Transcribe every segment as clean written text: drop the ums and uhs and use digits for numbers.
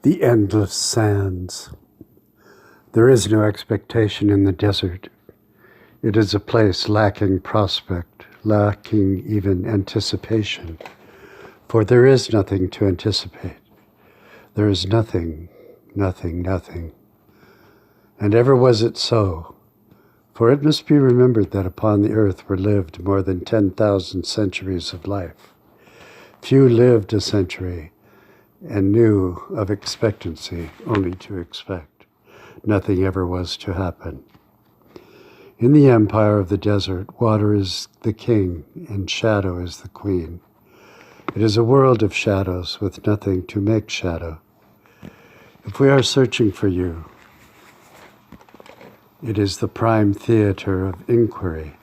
The endless sands. There is no expectation in the desert. It is a place lacking prospect, lacking even anticipation. For there is nothing to anticipate. There is nothing, nothing, nothing. And ever was it so. For it must be remembered that upon the earth were lived more than 10,000 centuries of life. Few lived a century and knew of expectancy only to expect. Nothing ever was to happen. In the empire of the desert, water is the king and shadow is the queen. It is a world of shadows with nothing to make shadow. If we are searching for you, it is the prime theater of inquiry.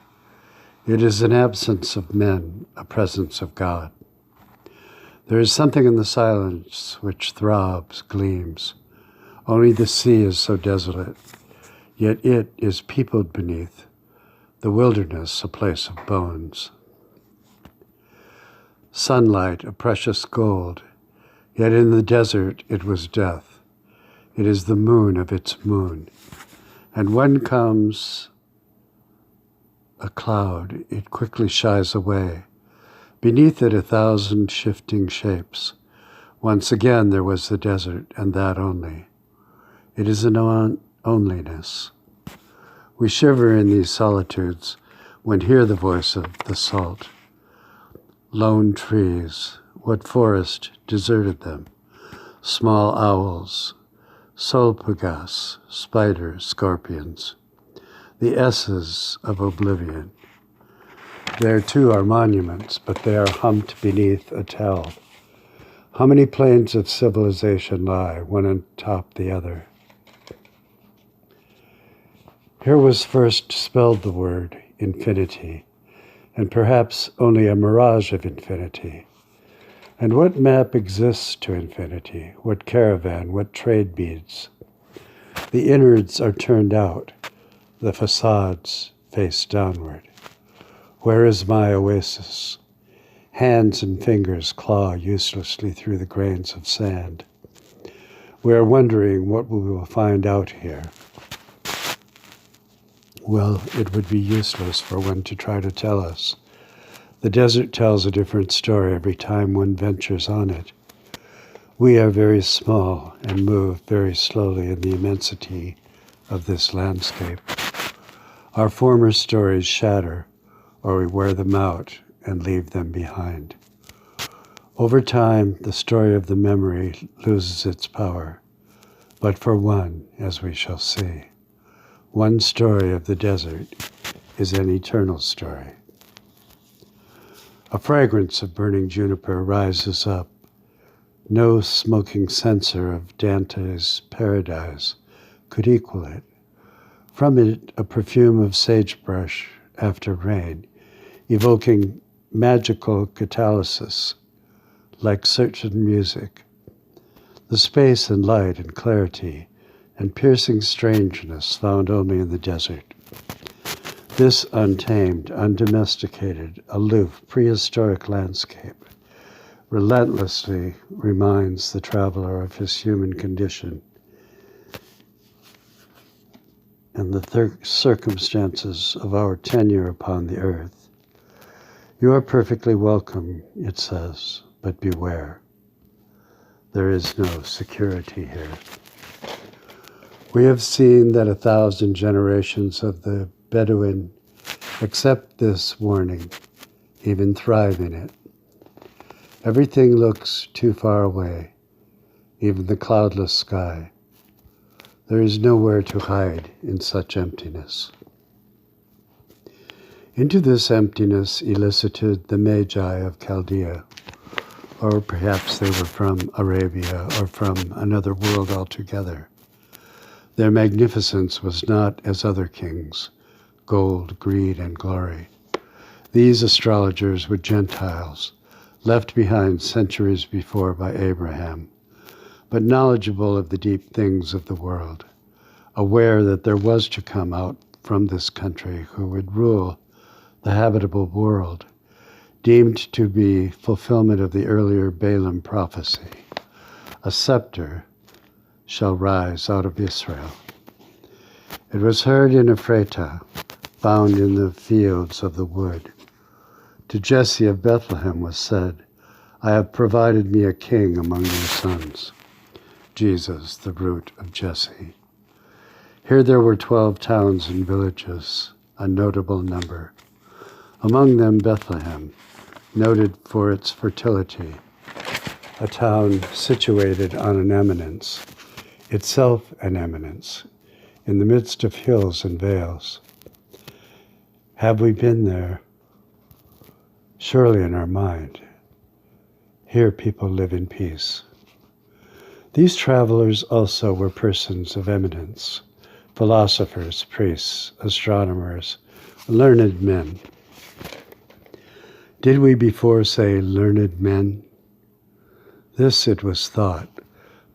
It is an absence of men, a presence of God. There is something in the silence which throbs, gleams. Only the sea is so desolate, yet it is peopled beneath, the wilderness a place of bones. Sunlight, a precious gold, yet in the desert it was death. It is the moon of its moon. And when comes a cloud, it quickly shies away. Beneath it 1,000 shifting shapes. Once again there was the desert, and that only. It is an onlyness. We shiver in these solitudes when hear the voice of the salt. Lone trees, what forest deserted them? Small owls, solpagas, spiders, scorpions, the S's of oblivion. There too are monuments, but they are humped beneath a tell. How many planes of civilization lie, one on top the other? Here was first spelled the word infinity, and perhaps only a mirage of infinity. And what map exists to infinity? What caravan? What trade beads? The innards are turned out, the facades face downward. Where is my oasis? Hands and fingers claw uselessly through the grains of sand. We are wondering what we will find out here. Well, it would be useless for one to try to tell us. The desert tells a different story every time one ventures on it. We are very small and move very slowly in the immensity of this landscape. Our former stories shatter, or we wear them out and leave them behind. Over time, the story of the memory loses its power, but for one, as we shall see, one story of the desert is an eternal story. A fragrance of burning juniper rises up. No smoking censer of Dante's Paradise could equal it. From it, a perfume of sagebrush after rain, evoking magical catalysis, like certain music. The space and light and clarity and piercing strangeness found only in the desert. This untamed, undomesticated, aloof, prehistoric landscape relentlessly reminds the traveler of his human condition and the circumstances of our tenure upon the earth. You are perfectly welcome, it says, but beware. There is no security here. We have seen that 1,000 generations of the Bedouin accept this warning, even thrive in it. Everything looks too far away, even the cloudless sky. There is nowhere to hide in such emptiness. Into this emptiness elicited the Magi of Chaldea, or perhaps they were from Arabia or from another world altogether. Their magnificence was not as other kings, gold, greed, and glory. These astrologers were Gentiles, left behind centuries before by Abraham, but knowledgeable of the deep things of the world, aware that there was to come out from this country who would rule the habitable world, deemed to be fulfillment of the earlier Balaam prophecy, a scepter shall rise out of Israel. It was heard in Ephratah, found in the fields of the wood. To Jesse of Bethlehem was said, I have provided me a king among your sons, Jesus, the root of Jesse. Here there were 12 towns and villages, a notable number. Among them Bethlehem, noted for its fertility, a town situated on an eminence, itself an eminence, in the midst of hills and vales. Have we been there? Surely in our mind. Here people live in peace. These travelers also were persons of eminence, philosophers, priests, astronomers, learned men. Did we before say learned men? This it was thought,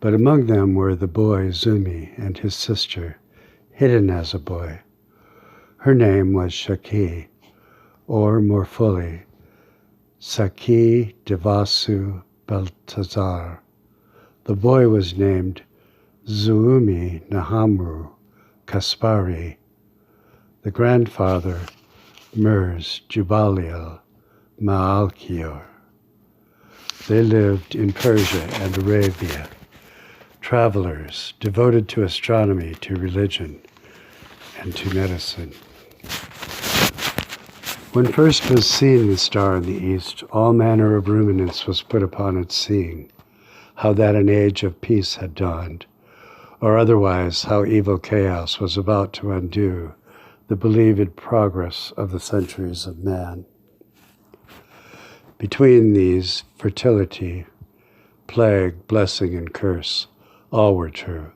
but among them were the boy Zumi and his sister, hidden as a boy. Her name was Shaki, or more fully, Saki Devasu Beltazar. The boy was named Zuumi Nahamru Kaspari. The grandfather, Mers Jubaliel Maalkior. They lived in Persia and Arabia, travelers devoted to astronomy, to religion, and to medicine. When first was seen the star in the east, all manner of ruminance was put upon its seeing, how that an age of peace had dawned, or otherwise how evil chaos was about to undo the believed progress of the centuries of man. Between these, fertility, plague, blessing, and curse, all were true.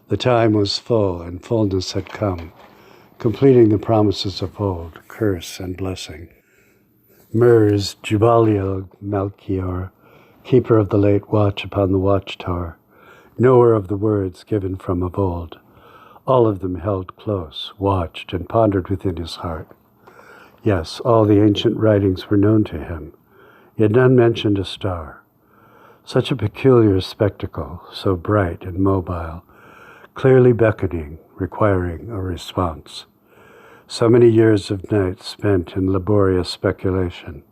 The time was full, and fullness had come, completing the promises of old, curse and blessing. Mers Jubaliel Melchior, keeper of the late watch upon the watchtower, knower of the words given from of old, all of them held close, watched, and pondered within his heart. Yes, all the ancient writings were known to him, yet none mentioned a star. Such a peculiar spectacle, so bright and mobile, clearly beckoning, requiring a response. So many years of night spent in laborious speculation,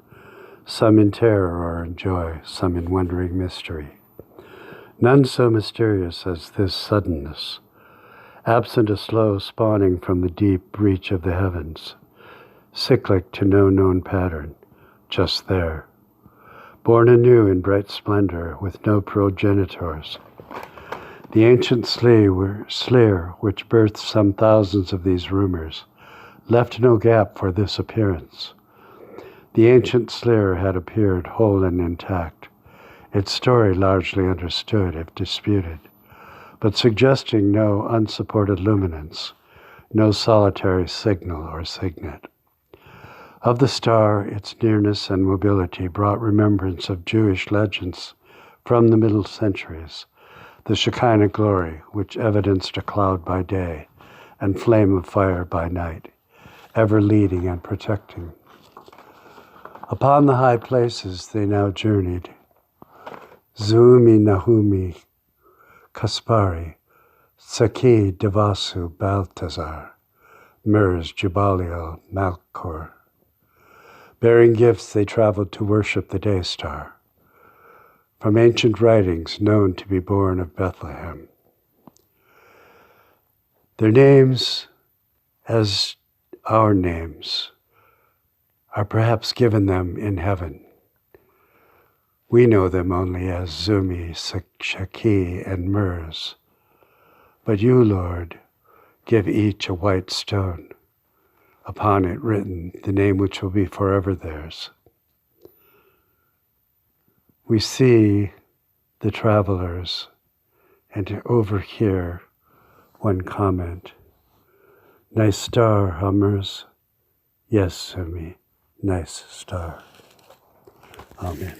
some in terror or in joy, some in wondering mystery. None so mysterious as this suddenness, absent a slow spawning from the deep reach of the heavens, cyclic to no known pattern, just there, born anew in bright splendor with no progenitors. The ancient Sleer, which birthed some thousands of these rumors, left no gap for this appearance. The ancient Sleer had appeared whole and intact, its story largely understood if disputed, but suggesting no unsupported luminance, no solitary signal or signet. Of the star, its nearness and mobility brought remembrance of Jewish legends from the Middle Centuries, the Shekinah glory, which evidenced a cloud by day and flame of fire by night, ever leading and protecting. Upon the high places they now journeyed. Zuumi Nahumi Kaspari, Saki Devasu Baltazar, Mers Jubaliel Malkor. Bearing gifts, they traveled to worship the day star, from ancient writings known to be born of Bethlehem. Their names, as our names, are perhaps given them in heaven. We know them only as Zumi, Shaki, and Mers. But you, Lord, give each a white stone, upon it written the name which will be forever theirs. We see the travelers and overhear one comment. Nice star, Hummers. Yes, Zumi, nice star. Amen.